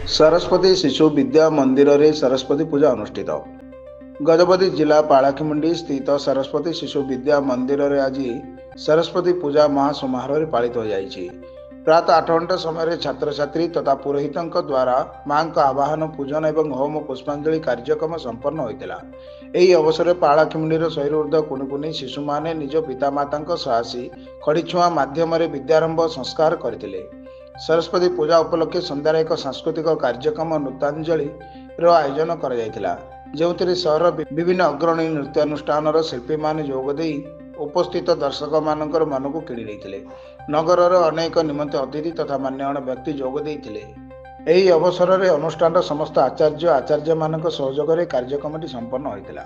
सरस्वती शिशु विद्या मंदिर रे सरस्वती पूजा अनुष्ठित। गजपति जिला पालाखीमुंडी स्थित सरस्वती शिशु विद्या मंदिर रे आज सरस्वती पूजा महासमारोह पालित हो जाइछि। प्रातः 8 घंटा समय छात्र छात्री तथा पुरोहितों द्वारा मां का आवाहन पूजन एवं होम पुष्पांजलि कार्यक्रम संपन्न होता। यही अवसर में पालाखीमुंडी शहर ऊर्ध्व कुनि कुनि शिशु माने निज पितामाता सहासी खड़ीछुआ माध्यम विद्यारंभ संस्कार करथिले। सरस्वती पूजा उपलक्षे संध्यार एक सांस्कृतिक कार्यक्रम नृत्यांजलि आयोजन करा, जो सहर विभिन्न अग्रणी नृत्यानुष्ठान शिल्पी मान जोगदे उपस्थित दर्शक मान मन को किणी नहीं। नगर अनेक निमंत अतिथि तथा मान्यगण व्यक्ति जोगदे। यही अवसर में अनुष्ठान समस्त आचार्य मान सहयोग कार्यक्रम संपन्न होता।